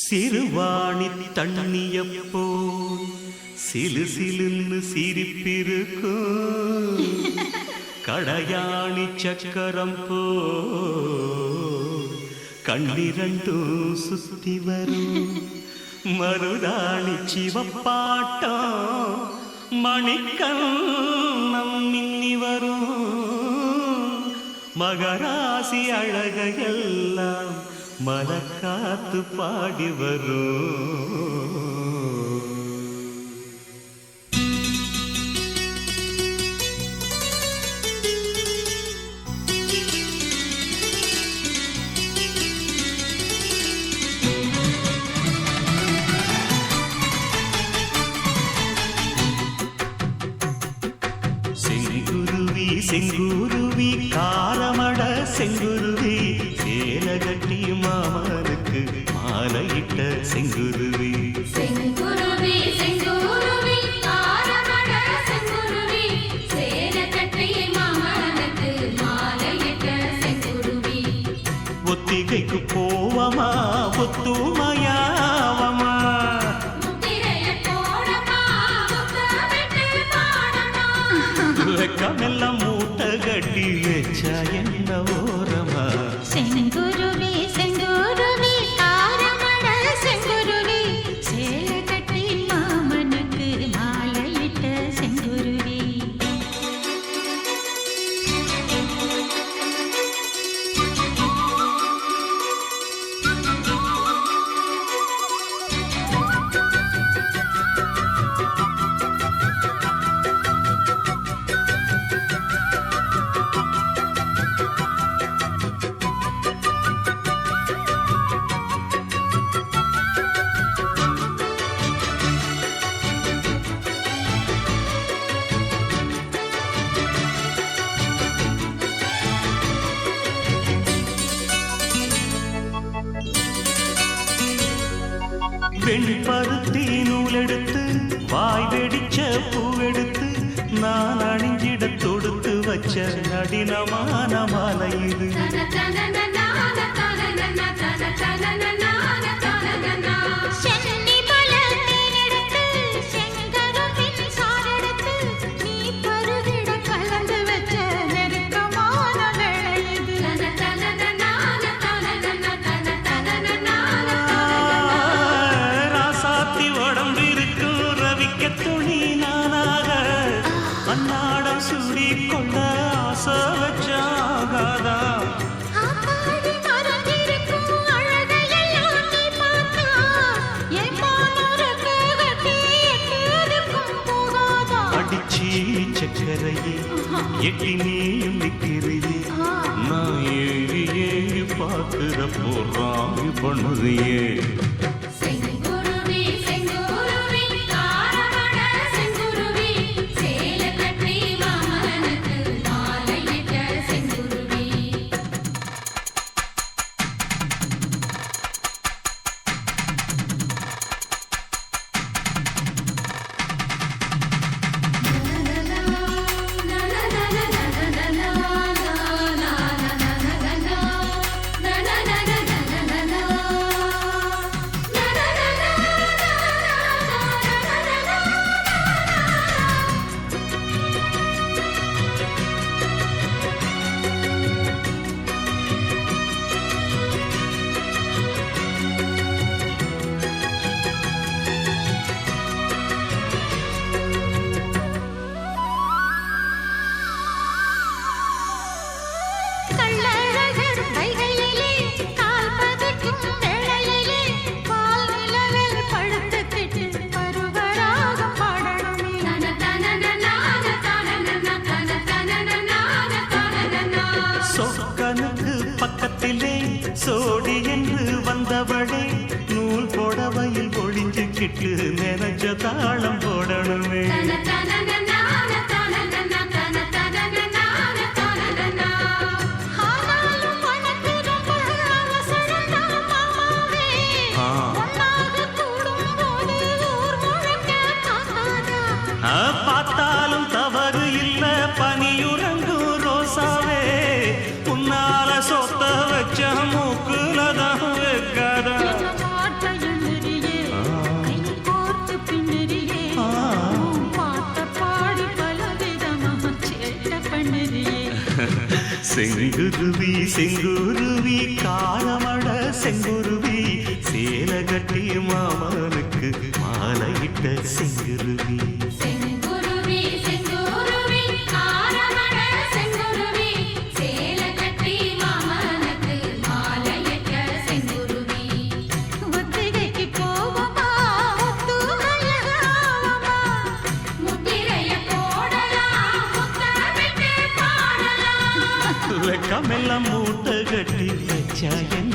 சிறுவாணி தண்ணியப்போ சிலு சிலுன்னு சிரிப்பிருக்கும் கடையாணி சக்கரம் போ கண்ணிரண்டும் சுத்தி வரும் மருதாணி சிவப்பாட்டம் மணிக்கண்ணம் மின்னி வரும் மகராசி அழகையெல்லாம் மலக்காத்து பாடி வரும். செங்குருவி செங்குருவி காரமட செங்குருவி சேலகட்டி மாமனுக்கு மாலையிட்ட செங்குருவி. செங்குருவி செங்குருவி காரமட செங்குருவி சேலகட்டி மாமனுக்கு மாலையிட்ட செங்குருவி. ஒத்திகைக்கு போவமா ஒத்துமையாவமா வெக்கமெல்லாம் மூட்டை கட்டி வச்சா என்ன ஓரமா. செங்குருவி செங்குருவி காரமட செங்குருவி சேலகட்டி மாமனுக்கு மாலையிட்ட செங்குருவி. வெண்பருத்தி நூலெடுத்து வாய் வெடிச்ச பூவெடுத்து நான் அணிஞ்சிட தொடுத்து வச்ச நடினமான மாலை இது. அன்னாடம் சூடி கொண்ட ஆசை வச்சாகாதா அடிச்சி சக்கரையே எட்டி நீயும் நிற்கிறையே நான் ஏறி ஏறி பார்க்கிற போறாங்க பண்ணுறியே. சொக்கனுக்கு பக்கத்திலே சோடி என்று வந்தவளே நூல் போடவையில் ஒளிஞ்சுக்கிட்டு நினைச்ச தாளம் போடணுமே. பார்த்தாலும் தவறு இல்ல பனியுறங்கும் ரோசாவே உன்னால சொத்த வச்ச மூக்குலதான் வைக்காத. செங்குருவி செங்குருவி காலமட செங்குருவி சேல கட்டி மாமனுக்கு மாலையிட்ட செங்குருவி செங்குருவி செங்குருவி ஆரமட செங்குருவி சேல கட்டி மாமனுக்கு மாலையிட்ட செங்குருவி ஒத்திகைக்கு போவோமா ஒத்துமையாவோமா முத்திரைய போடலாம் முத்தமிட்டு பாடலாம் வெக்கமெல்லாம் மூட்டை கட்டி வச்சா என்ன